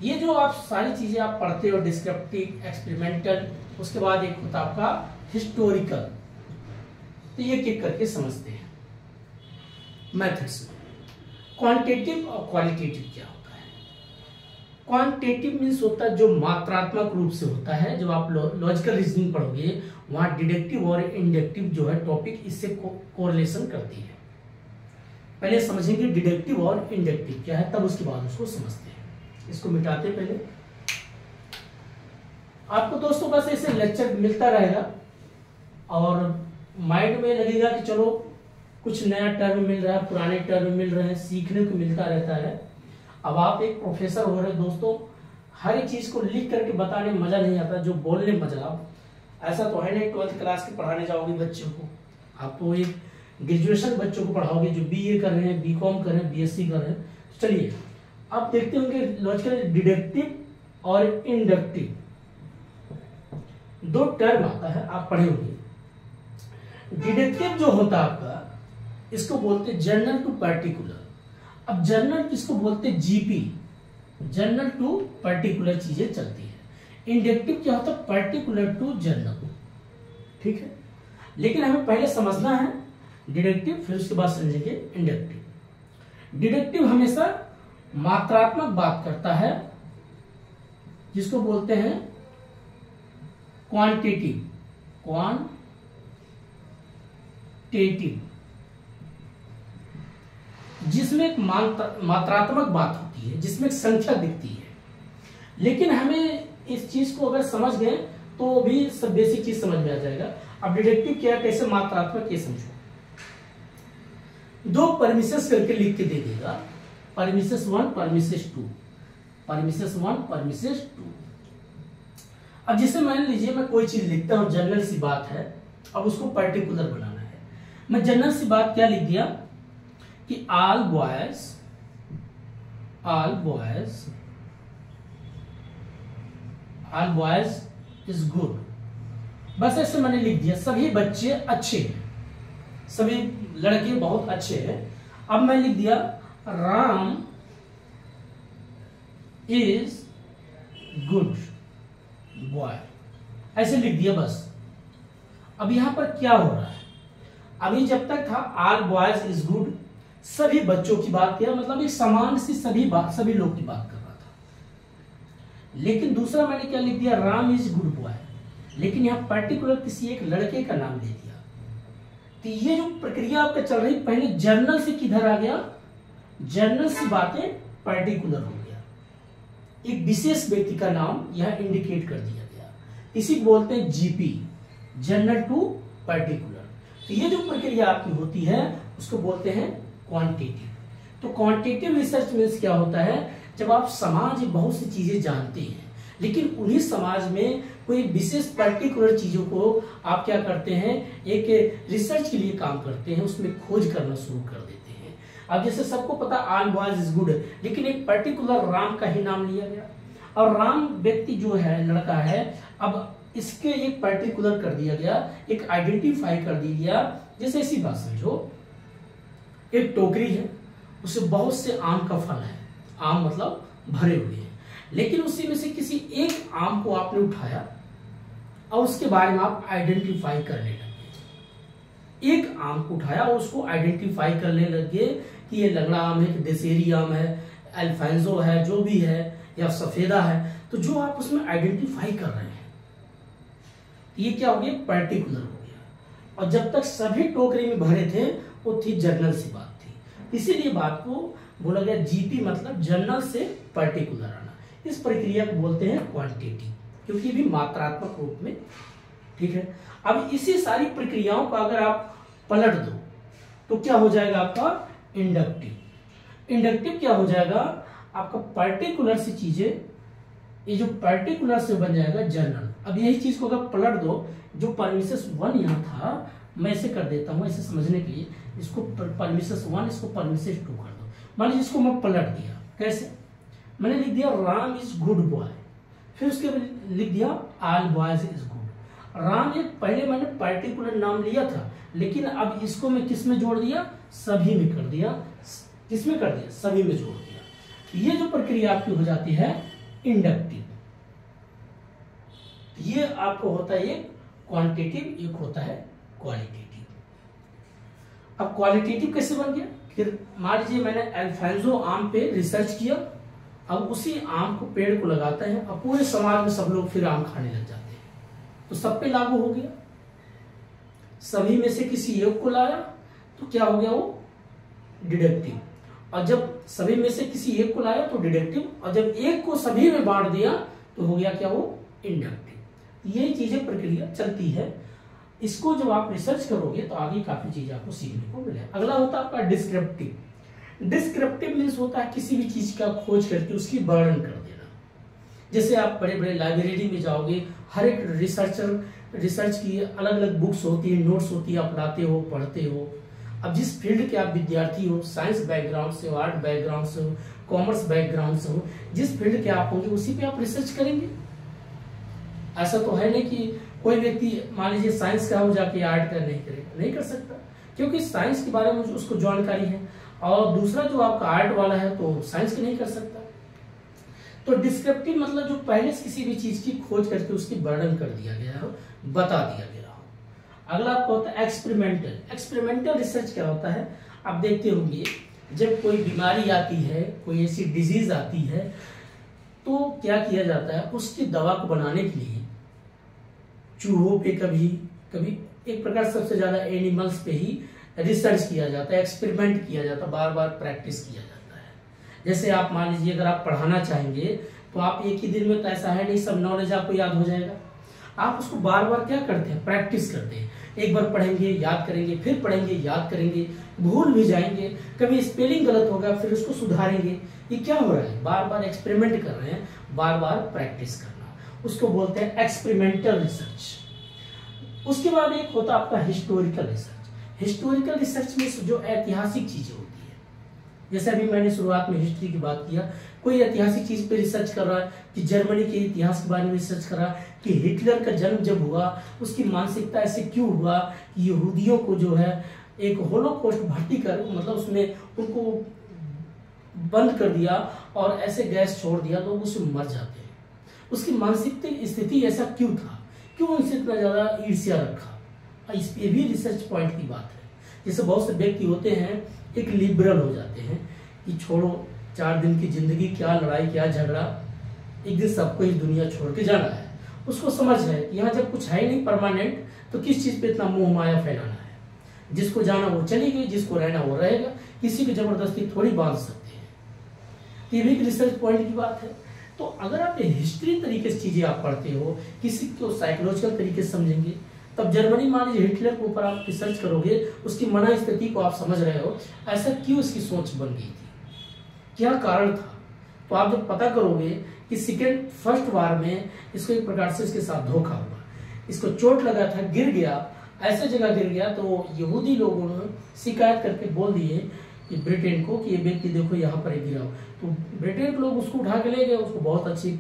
ये जो आप सारी चीजें आप पढ़ते हो, डिस्क्रिप्टिव, एक्सपेरिमेंटल, उसके बाद एक होता आपका हिस्टोरिकल। तो एक एक करके समझते हैं मेथड्स में। क्वांटिटेटिव और क्वालिटेटिव क्या होता है। क्वांटिटेटिव मीन्स होता है जो मात्रात्मक रूप से होता है, जब आप लॉजिकल रीजनिंग पढ़ोगे वहां डिडक्टिव और इंडक्टिव जो है टॉपिक इससे कोरिलेशन करती है। पहले समझेंगे डिडक्टिव और इंडक्टिव क्या है, तब उसके बाद उसको समझते हैं। इसको मिटाते पहले। आपको दोस्तों बस ऐसे लेक्चर मिलता रहेगा और माइंड में लगेगा कि चलो कुछ नया टर्म मिल रहा है, पुराने टर्म मिल रहे हैं, सीखने को मिलता रहता है। अब आप एक प्रोफेसर हो रहे दोस्तों, हर एक चीज को लिख करके बताने में मजा नहीं आता, जो बोलने में मजा। ऐसा तो है नहीं 12th क्लास के पढ़ाने जाओगे बच्चों को, आप तो एक ग्रेजुएशन बच्चों को पढ़ाओगे जो BA कर रहे हैं, BCom कर रहे हैं, BSc कर रहे हैं। चलिए अब देखते होंगे लॉजिकल डिडक्टिव और इंडक्टिव 2 टर्म आता है, आप पढ़े होंगे। डिडक्टिव जो होता है आपका, इसको बोलते हैं जनरल टू पर्टिकुलर। अब जनरल किसको बोलते हैं, GP, जनरल टू पर्टिकुलर चीजें चलती है। इंडक्टिव क्या होता है, पर्टिकुलर टू जनरल, ठीक है। लेकिन हमें पहले समझना है डिडक्टिव, फिर उसके बाद समझेंगे इंडक्टिव। डिडक्टिव हमेशा मात्रात्मक बात करता है, जिसको बोलते हैं क्वांटिटेटिव, जिसमें एक मात्रात्मक बात होती है, जिसमें एक संख्या दिखती है। लेकिन हमें इस चीज को अगर समझ गए तो भी सब बेसिक चीज समझ में आ जाएगा। अब डिडक्टिव क्या, कैसे मात्रात्मक, ये समझो। 2 परमिसेस करके लिख के दे देगा, परमिसेस 1, परमिसेस 2, परमिसेस 1, परमिसेस 2। अब जैसे मान लीजिए मैं कोई चीज लिखता हूं, जनरल सी बात है, अब उसको पर्टिकुलर बनाना है। मैं जनरल सी बात क्या लिख दिया, कि ऑल बॉयज इज गुड, बस ऐसे मैंने लिख दिया, सभी बच्चे अच्छे हैं, सभी लड़के बहुत अच्छे हैं। अब मैं लिख दिया राम इज गुड बॉय, ऐसे लिख दिया बस। अब यहां पर क्या हो रहा है, अभी जब तक था ऑल बॉयज इज गुड, सभी बच्चों की बात किया, मतलब एक समान सी सभी लोग की बात कर रहा था। लेकिन दूसरा मैंने क्या लिख दिया, राम इज गुड बॉय, लेकिन यहां पर्टिकुलर किसी एक लड़के का नाम ले दिया। तो ये जो प्रक्रिया आपका चल रही, पहले जर्नल से किधर आ गया, जर्नल से बातें पर्टिकुलर हो गया, एक विशेष व्यक्ति का नाम यहां इंडिकेट कर दिया गया, इसी को बोलते हैं जीपी, जनरल टू पर्टिकुलर। तो ये जो प्रक्रिया आपकी होती है उसको बोलते हैं क्वांटिटेटिव। तो क्वांटिटेटिव रिसर्च मीन्स क्या होता है, जब आप समाज में बहुत सी चीजें जानते हैं, लेकिन उन्हीं समाज में कोई विशेष पर्टिकुलर चीजों को आप क्या करते हैं, एक रिसर्च के लिए काम करते हैं, उसमें खोज करना शुरू कर देते हैं। अब जैसे सबको पता ऑल बॉयज इज गुड, लेकिन एक पर्टिकुलर राम का ही नाम लिया गया, और राम व्यक्ति जो है, लड़का है, अब इसके एक पर्टिकुलर कर दिया गया, एक आइडेंटिफाई कर दिया गया। जैसे ऐसी बात समझो, एक टोकरी है, उसमें बहुत से आम का फल है, आम मतलब भरे हुए हैं, लेकिन उसी में से किसी एक आम को आपने उठाया और उसके बारे में आप आइडेंटिफाई करने लगे। एक आम को उठाया और उसको आइडेंटिफाई करने लगे कि ये लंगड़ा आम है, कि दशहरी आम है, अल्फांसो है, जो भी है, या सफेदा है। तो जो आप उसमें आइडेंटिफाई कर रहे हैं, ये क्या हो गया, पर्टिकुलर हो गया। और जब तक सभी टोकरी में भरे थे वो थी जर्नल सी बात थी, इसीलिए बात को बोला गया जीपी, मतलब जर्नल से पर्टिकुलर आना। इस प्रक्रिया को बोलते हैं क्वांटिटी, क्योंकि भी मात्रात्मक रूप में, ठीक है। अब इसी सारी प्रक्रियाओं का अगर आप पलट दो तो क्या हो जाएगा आपका इंडक्टिव। इंडक्टिव क्या हो जाएगा आपका, पर्टिकुलर सी चीजें, ये जो पर्टिकुलर से बन जाएगा जर्नल। अब यही चीज को अगर पलट दो, जो परमिसेस 1 यहाँ था, मैं ऐसे कर देता हूं ऐसे समझने के लिए, इसको परमिसेस 1, इसको परमिसेस 2 कर दो। मान लीजिए इसको मैं पलट दिया, कैसे, मैंने लिख दिया राम इज गुड बॉय, फिर उसके बाद लिख दिया all boys is good. Ram एक पहले मैंने पर्टिकुलर नाम लिया था, लेकिन अब इसको मैं किस में जोड़ दिया, सभी में कर दिया। किस में कर दिया, सभी में जोड़ दिया। ये जो प्रक्रिया आपकी हो जाती है इंडक्टिव, ये आपको होता है एक क्वांटिटेटिव, एक होता है क्वालिटेटिव। अब क्वालिटेटिव कैसे बन गया, फिर मान लीजिए मैंने अल्फांसो आम पे रिसर्च किया, अब उसी आम को, पेड़ को लगाते हैं, अब पूरे समाज में सब लोग फिर आम खाने लग जाते हैं, तो सब पे लागू हो गया। सभी में से किसी एक को लाया तो क्या हो गया, वो डिडक्टिव, और जब सभी में से किसी एक को लाया तो डिडक्टिव, और जब एक को सभी में बांट दिया तो हो गया क्या, वो इंडक्टिव। यही चीजें प्रक्रिया चलती है। इसको जब आप रिसर्च करोगे तो आगे काफी चीज आपको सीखने को मिलेगा। अगला होता है आपका डिस्क्रिप्टिव। डिस्क्रिप्टिव मीन्स होता है किसी भी चीज का खोज करके उसकी वर्णन कर देना। जैसे आप बड़े बड़े लाइब्रेरी में जाओगे, हर एक रिसर्च की अलग अलग बुक्स होती है, नोट्स होती है, आप लाते हो, पढ़ते हो। अब जिस फील्ड के आप विद्यार्थी हो, साइंस बैकग्राउंड से हो, आर्ट बैकग्राउंड से हो, कॉमर्स बैकग्राउंड से हो, जिस फील्ड के आप होंगे उसी पे आप रिसर्च करेंगे। ऐसा तो है नहीं कि कोई व्यक्ति मान लीजिए साइंस का हो जाके आर्ट का नहीं करेगा, नहीं कर सकता, क्योंकि साइंस के बारे में उसको जानकारी है, और दूसरा जो आपका आर्ट वाला है तो साइंस का नहीं कर सकता। तो डिस्क्रिप्टिव मतलब जो पहले से किसी भी चीज की खोज करके उसकी वर्णन कर दिया गया हो, बता दिया गया हो। अगला आपका होता है एक्सपेरिमेंटल। एक्सपेरिमेंटल रिसर्च क्या होता है, आप देखते होंगे जब कोई बीमारी आती है, कोई ऐसी डिजीज आती है, तो क्या किया जाता है, उसकी दवा को बनाने के लिए चूहों पे, कभी कभी एक प्रकार सबसे ज्यादा एनिमल्स पे ही रिसर्च किया जाता है, एक्सपेरिमेंट किया जाता है, बार बार प्रैक्टिस किया जाता है। जैसे आप मान लीजिए अगर आप पढ़ाना चाहेंगे तो आप एक ही दिन में तो ऐसा है नहीं सब नॉलेज आपको याद हो जाएगा, आप उसको बार बार क्या करते हैं, प्रैक्टिस करते हैं। एक बार पढ़ेंगे, याद करेंगे, फिर पढ़ेंगे, याद करेंगे, भूल भी जाएंगे, कभी स्पेलिंग गलत होगा फिर उसको सुधारेंगे। ये क्या हो रहा है, बार बार एक्सपेरिमेंट कर रहे हैं, बार बार प्रैक्टिस करना, उसको बोलते हैं एक्सपेरिमेंटल रिसर्च। उसके बाद एक होता है आपका हिस्टोरिकल रिसर्च। हिस्टोरिकल रिसर्च में जो ऐतिहासिक चीजें होती है, जैसे अभी मैंने शुरुआत में हिस्ट्री की बात किया, कोई ऐतिहासिक चीज पे रिसर्च कर रहा है कि जर्मनी के इतिहास के बारे में रिसर्च कर रहा है कि हिटलर का जन्म जब हुआ उसकी मानसिकता ऐसे क्यों हुआ कि यहूदियों को जो है एक होलोकॉस्ट भर्ती कर, मतलब उसमें उनको बंद कर दिया और ऐसे गैस छोड़ दिया, लोग उसमें मर जाते हैं। उसकी मानसिक स्थिति ऐसा क्यों था, क्यों उनसे इतना ज्यादा ईर्ष्या रखा, इस पे भी रिसर्च पॉइंट की बात है। जैसे बहुत से व्यक्ति होते हैं एक लिबरल हो जाते हैं कि छोड़ो 4 दिन की जिंदगी, क्या लड़ाई क्या झगड़ा, एक दिन सबको इस दुनिया छोड़ के जाना है। उसको समझ है कि यहाँ जब कुछ है ही नहीं परमानेंट, तो किस चीज पे इतना मोह माया फैलाना है। जिसको जाना वो चली गई, जिसको रहना वो रहेगा, किसी को जबरदस्ती थोड़ी बांध सकते हैं। ये भी एक रिसर्च पॉइंट की बात है। तो अगर आप हिस्ट्री तरीके से चीजें आप पढ़ते हो, किसी को साइकोलॉजिकल तरीके से समझेंगे, तब जर्मनी मान लीजिए हिटलर के ऊपर आप रिसर्च करोगे, उसकी मना स्थिति को आप समझ रहे हो, ऐसा क्यों इसकी सोच बन गई थी, क्या कारण था। तो आप जब पता करोगे कि फर्स्ट वार में इसको एक प्रकार से इसके साथ धोखा हुआ, इसको चोट लगा था, गिर गया, ऐसे जगह गिर गया, तो यहूदी लोगों ने शिकायत करके बोल दिए कि ब्रिटेन को कि ये व्यक्ति देखो यहाँ पर गिरा हो। तो ब्रिटेन के लोग उसको उठा के ले गए, उसको बहुत अच्छी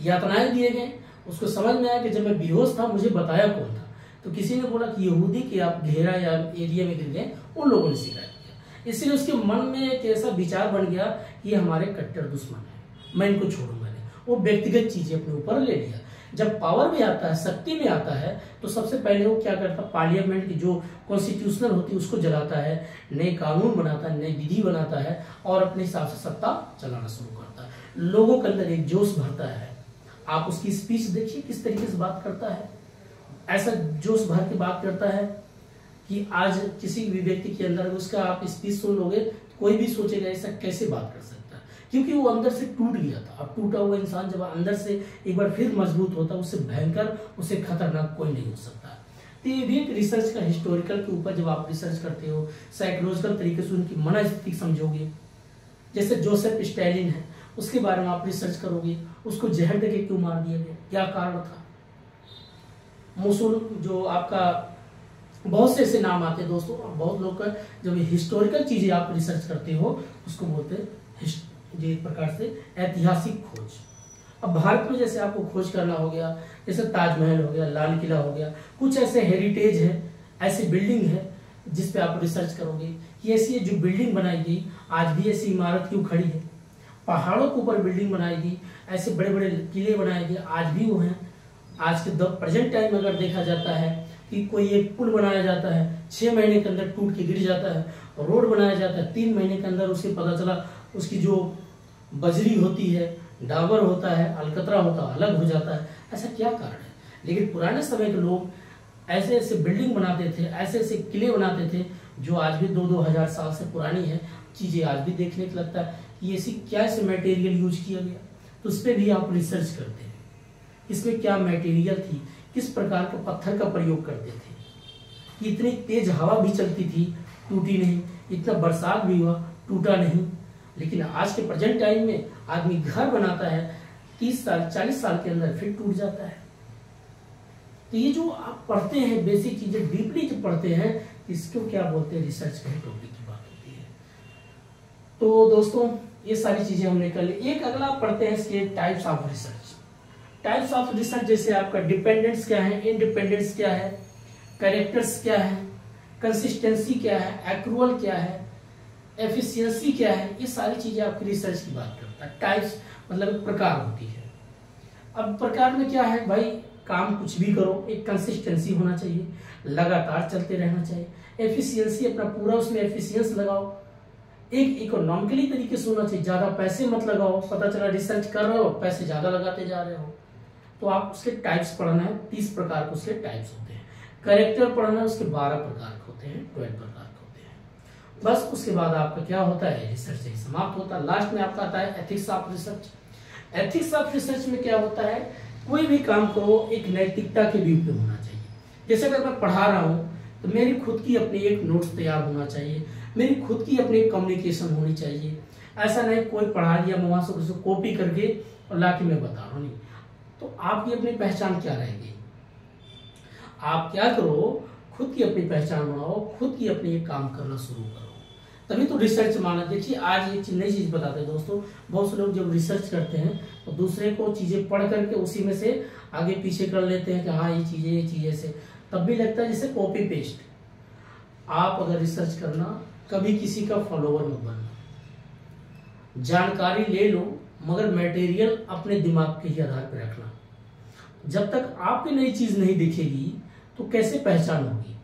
यातनाएं दिए गए। उसको समझ में आया कि जब मैं बेहोश था मुझे बताया कौन था, तो किसी ने बोला कि यहूदी के आप घेरा या एरिया में गिर गए, उन लोगों ने शिकायत किया। इसलिए उसके मन में एक ऐसा विचार बन गया कि ये हमारे कट्टर दुश्मन है, मैं इनको छोड़ूंगा नहीं। वो व्यक्तिगत चीजें अपने ऊपर ले लिया। जब पावर में आता है, शक्ति में आता है, तो सबसे पहले वो क्या करता है, पार्लियामेंट की जो कॉन्स्टिट्यूशनल होती है उसको जलाता है, नए कानून बनाता है, नई विधि बनाता है और अपने हिसाब से सत्ता चलाना शुरू करता है। लोगों के अंदर एक जोश भरता है। आप उसकी स्पीच देखिए किस तरीके से बात करता है, ऐसा जोश भर के बात करता है कि आज किसी भी व्यक्ति के अंदर उसका आप स्पीच सुन लोगे तो कोई भी सोचेगा ऐसा कैसे बात कर सकता है, क्योंकि वो अंदर से टूट गया था। अब टूटा हुआ इंसान जब अंदर से एक बार फिर मजबूत होता है, उससे भयंकर, उससे खतरनाक कोई नहीं हो सकता। तो ये भी एक रिसर्च का हिस्टोरिकल के ऊपर जब आप रिसर्च करते हो, साइकोलॉजिकल तरीके से उनकी मनस्थिति समझोगे। जैसे जोसेफ स्टैलिन है, उसके बारे में आप रिसर्च करोगे, उसको जहर देके क्यों मार दिया गया, क्या कारण था। मुसोल जो आपका बहुत से ऐसे नाम आते हैं दोस्तों, बहुत लोग का जब हिस्टोरिकल चीजें आप रिसर्च करते हो उसको बोलते हैं एक प्रकार से ऐतिहासिक खोज। अब भारत में जैसे आपको खोज करना हो गया, जैसे ताजमहल हो गया, लाल किला हो गया, कुछ ऐसे हेरिटेज है, ऐसी बिल्डिंग है जिस पे आप रिसर्च करोगे कि ऐसी जो बिल्डिंग बनाई गई, आज भी ऐसी इमारत क्यों खड़ी है। पहाड़ों के ऊपर बिल्डिंग बनाई गई, ऐसे बड़े बड़े किले बनाए गए, आज भी वो हैं। आज के प्रेजेंट टाइम में अगर देखा जाता है कि कोई एक पुल बनाया जाता है, 6 महीने के अंदर टूट के गिर जाता है, रोड बनाया जाता है, 3 महीने के अंदर उसके पता चला उसकी जो बजरी होती है, डाबर होता है, अलकतरा होता है, अलग हो जाता है। ऐसा क्या कारण है। लेकिन पुराने समय के लोग ऐसे ऐसे बिल्डिंग बनाते थे, ऐसे ऐसे किले बनाते थे जो आज भी 2-2 हजार साल से पुरानी है। चीजें आज भी देखने को लगता है कि ऐसी क्या से मटेरियल यूज किया गया, तो उस पर भी आप रिसर्च करते हैं, इसमें क्या मटेरियल थी, किस प्रकार के पत्थर का प्रयोग करते थे, कि इतनी तेज हवा भी चलती थी टूटी नहीं, इतना बरसात भी हुआ टूटा नहीं। लेकिन आज के प्रेजेंट टाइम में आदमी घर बनाता है 30 साल 40 साल के अंदर फिर टूट जाता है। तो ये जो आप पढ़ते हैं बेसिक चीजें डीपली जो पढ़ते हैं, इसको क्या बोलते हैं, रिसर्च का टॉपिक की बात होती है। तो दोस्तों ये सारी चीजें हमने कर ली। एक अगला पढ़ते हैं इसके types of research. Types of research जैसे आपका डिपेंडेंस क्या है, इंडिपेंडेंस क्या है, कैरेक्टर्स क्या है, कंसिस्टेंसी क्या है, एक्रूअल क्या है, एफिशिएंसी क्या है, ये सारी चीजें आपकी रिसर्च की बात करता है। टाइप्स मतलब प्रकार होती है। अब प्रकार में क्या है भाई, काम कुछ भी करो, एक कंसिस्टेंसी होना चाहिए, लगातार चलते रहना चाहिए। एफिशिएंसी अपना पूरा उसमें एफिशिएंस लगाओ, एक इकोनॉमिकली तरीके से होना चाहिए, ज्यादा पैसे मत लगाओ, पता चला रिसर्च कर रहे हो पैसे ज्यादा लगाते जा रहे हो। तो आप उसके टाइप्स पढ़ना है, 30 प्रकार के उसके टाइप्स होते हैं। कैरेक्टर पढ़ना है, उसके 12 प्रकार के होते हैं, 12 प्रकार के होते हैं। बस उसके बाद आपका क्या होता है, रिसर्च ही समाप्त होता है। लास्ट में आपका आता है ethics of research. Ethics of research में क्या होता है, कोई भी काम करो एक नैतिकता के व्यू पे होना चाहिए। जैसे अगर मैं पढ़ा रहा हूँ तो मेरी खुद की अपनी एक नोट्स तैयार होना चाहिए, मेरी खुद की अपनी कम्युनिकेशन होनी चाहिए। ऐसा नहीं कोई पढ़ा दिया मैं वहां से उसको कॉपी करके और लाके मैं बता रहा हूँ, नहीं। तो आपकी अपनी पहचान क्या रहेगी, आप क्या करो, खुद की अपनी पहचान बनाओ, खुद की अपनी काम करना शुरू करो, तभी तो रिसर्च माना। देखिए आज एक नई चीज बताते हैं दोस्तों, बहुत से लोग जब रिसर्च करते हैं तो दूसरे को चीजें पढ़ करके उसी में से आगे पीछे कर लेते हैं कि हाँ ये चीजें से, तब भी लगता है जैसे कॉपी पेस्ट। आप अगर रिसर्च करना, कभी किसी का फॉलोवर मत बनना, जानकारी ले लो मगर मटेरियल अपने दिमाग के ही आधार पर रखना। जब तक आपकी नई चीज नहीं दिखेगी तो कैसे पहचान होगी।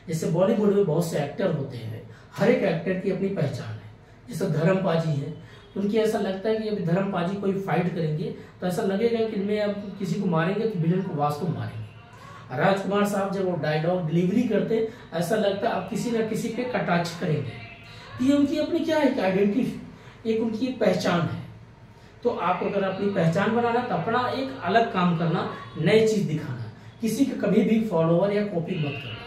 जैसे बॉलीवुड में बहुत से एक्टर होते हैं, हर एक एक्टर की अपनी पहचान है। जैसे धर्म पाजी है, उनकी ऐसा लगता है कि अभी धर्म पाजी कोई फाइट करेंगे तो ऐसा लगेगा कि इनमें अब किसी को मारेंगे तो विलन को वास्तव मारेंगे। राजकुमार साहब जब वो डायलॉग डिलीवरी करते, ऐसा लगता है अब किसी न किसी पे कटाक्ष करेंगे। ये उनकी अपनी क्या है, आइडेंटिटी, एक उनकी पहचान है। तो आपको अगर अपनी पहचान बनाना तो अपना एक अलग काम करना, नई चीज दिखाना, किसी का कभी भी फॉलोवर या कॉपी मत करना।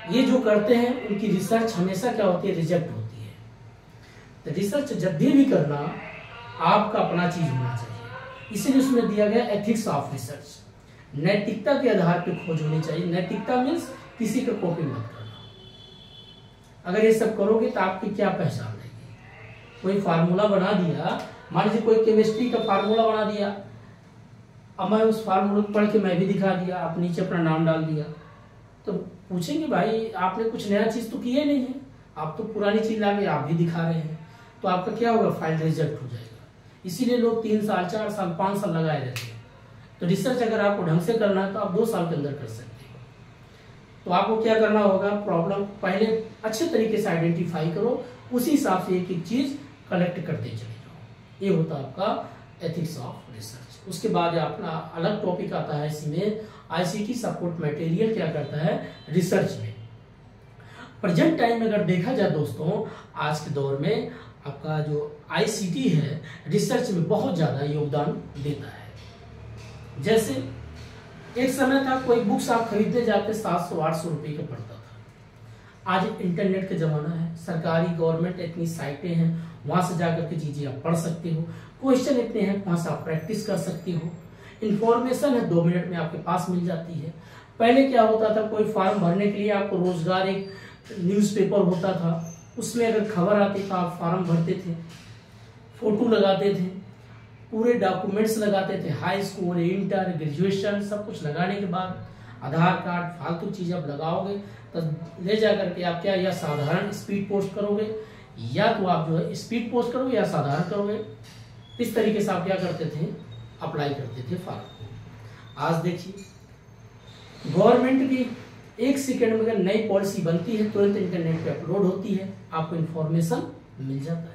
ये जो करते हैं उनकी रिसर्च हमेशा क्या होती है, रिजेक्ट होती है। तो रिसर्च जब भी करना आपका अपना चीज होना चाहिए। इसीलिए उसमें दिया गया एथिक्स ऑफ रिसर्च, नैतिकता के आधार पर खोज होनी चाहिए। नैतिकता मीन्स किसी का कॉपी मत करना। अगर ये सब करोगे तो आपकी क्या पहचान रहेगी। कोई फार्मूला बना दिया, मान लीजिए कोई केमिस्ट्री का फार्मूला बना दिया, अब मैं उस फार्मूला को पढ़ के मैं भी दिखा दिया, आप नीचे अपना नाम डाल दिया, तो पूछेंगे भाई आपने कुछ नया चीज तो किया नहीं है, आप तो पुरानी चीज लाके आप भी दिखा रहे हैं। तो आपका क्या होगा, फाइल रिजेक्ट हो जाएगा। इसीलिए लोग 3 साल 4 साल 5 साल लगाए रहते हैं। तो रिसर्च अगर आपको ढंग से करना है तो आप 2 साल के अंदर कर सकते हो। तो आपको क्या करना होगा, प्रॉब्लम पहले अच्छे तरीके से आइडेंटिफाई करो, उसी हिसाब से एक एक चीज कलेक्ट करते चले जाओ। ये होता है आपका एथिक्स ऑफ रिसर्च। उसके बाद अपना अलग टॉपिक आता है इसमें, आईसीटी सपोर्ट मटेरियल क्या करता है रिसर्च में। प्रेजेंट टाइम में अगर देखा जाए दोस्तों, आज के दौर में आपका जो आईसीटी है रिसर्च में बहुत ज्यादा योगदान देता है। जैसे एक समय था कोई बुक्स आप खरीदने जाते 700-800 रुपए का पड़ता था। आज इंटरनेट का जमाना है, सरकारी गवर्नमेंट इतनी साइटें हैं, वहां से जाकर के चीजें आप पढ़ सकते हो। क्वेश्चन इतने हैं, वहां से आप प्रैक्टिस कर सकते हो। इंफॉर्मेशन है 2 मिनट में आपके पास मिल जाती है। पहले क्या होता था, कोई फॉर्म भरने के लिए आपको रोजगार एक न्यूज़पेपर होता था, उसमें अगर खबर आती तो आप फॉर्म भरते थे, फोटो लगाते थे, पूरे डॉक्यूमेंट्स लगाते थे, हाई स्कूल इंटर ग्रेजुएशन सब कुछ लगाने के बाद आधार कार्ड फालतू चीज आप लगाओगे तो ले जा करके आप क्या, या साधारण स्पीड पोस्ट करोगे, या तो आप जो है स्पीड पोस्ट करोगे या साधारण करोगे। इस तरीके से आप क्या करते थे, अप्लाई करते थे फॉर्म को। आज देखिए गवर्नमेंट की 1 सेकेंड में अगर नई पॉलिसी बनती है तुरंत इंटरनेट पे अपलोड होती है, आपको इन्फॉर्मेशन मिल जाता है।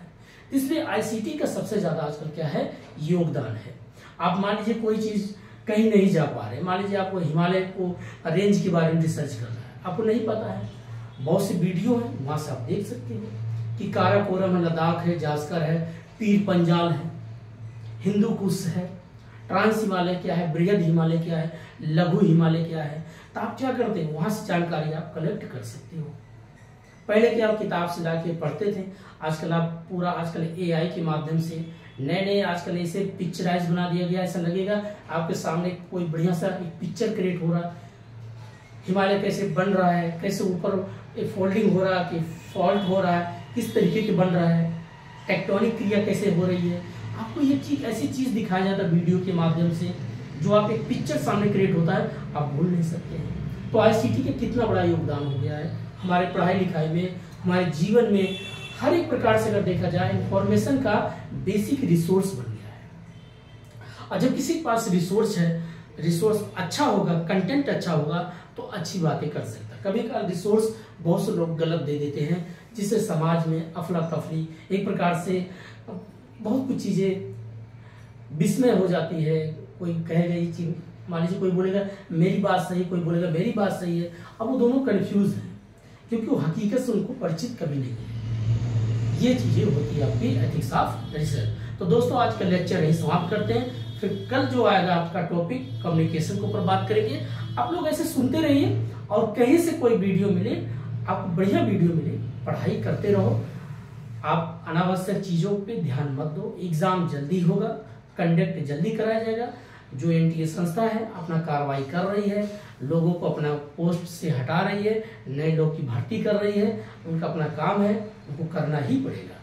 इसलिए आईसीटी का सबसे ज्यादा आजकल क्या है, योगदान है। आप मान लीजिए कोई चीज कहीं नहीं जा पा रहे, मान लीजिए आपको हिमालय को रेंज के बारे में रिसर्च करना है, आपको नहीं पता है, बहुत सी वीडियो है वहां से आप देख सकते हैं कि काराकोरम है, लद्दाख है, जास्कर है, पीर पंजाल है, हिंदू कुश है, ट्रांस हिमालय क्या है, बृहद हिमालय क्या है, लघु हिमालय क्या है। तो आप क्या करते हैं, वहां से जानकारी आप कलेक्ट कर सकते हो। पहले क्या आप किताब से लाके पढ़ते थे, आजकल आप पूरा आजकल एआई के माध्यम से नए आजकल ऐसे पिक्चराइज बना दिया गया, ऐसा लगेगा आपके सामने कोई बढ़िया सा एक पिक्चर क्रिएट हो रहा है, हिमालय कैसे बन रहा है, कैसे ऊपर फोल्डिंग हो रहा है कि फॉल्ट हो रहा है, किस तरीके के बन रहा है, टेक्टोनिक क्रिया कैसे हो रही है। आपको ये चीज ऐसी चीज दिखाया जाता है वीडियो के माध्यम से, जो आप एक पिक्चर सामने क्रिएट होता है आप भूल नहीं सकते हैं। तो आईसीटी का कितना बड़ा योगदान हो गया है हमारे पढ़ाई लिखाई में, हमारे जीवन में, हर एक प्रकार से अगर देखा जाए इंफॉर्मेशन का बेसिक रिसोर्स बन गया है। और जब किसी के पास रिसोर्स है, रिसोर्स अच्छा होगा, कंटेंट अच्छा होगा तो अच्छी बातें कर सकता है। कभी कभार रिसोर्स बहुत से लोग गलत दे देते हैं, जिससे समाज में अफरा तफरी, एक प्रकार से बहुत कुछ चीजें विस्मय हो जाती है। कोई कहेगा ये चीज, मान लीजिए कोई बोलेगा मेरी बात सही, कोई बोलेगा मेरी बात सही है, अब वो दोनों कंफ्यूज हैं क्योंकि वो हकीकत से उनको परिचित कभी नहीं है। ये चीजें होती है आपकी एथिक्स ऑफ रिसर्च। तो दोस्तों आज का लेक्चर यही समाप्त करते हैं, फिर कल जो आएगा आपका टॉपिक कम्युनिकेशन के ऊपर बात करेंगे। आप लोग ऐसे सुनते रहिए और कहीं से कोई वीडियो मिले, आपको बढ़िया वीडियो मिले, पढ़ाई करते रहो। आप अनावश्यक चीजों पे ध्यान मत दो, एग्जाम जल्दी होगा, कंडक्ट जल्दी कराया जाएगा। जो एनटीए संस्था है अपना कार्रवाई कर रही है, लोगों को अपना पोस्ट से हटा रही है, नए लोग की भर्ती कर रही है, उनका अपना काम है, उनको करना ही पड़ेगा,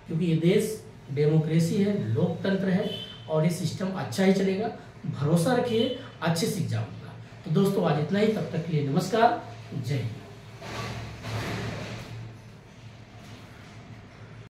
क्योंकि ये देश डेमोक्रेसी है, लोकतंत्र है और ये सिस्टम अच्छा ही चलेगा। भरोसा रखिए, अच्छे से एग्जाम होगा। तो दोस्तों आज इतना ही, तब तक के लिए नमस्कार, जय हिंद।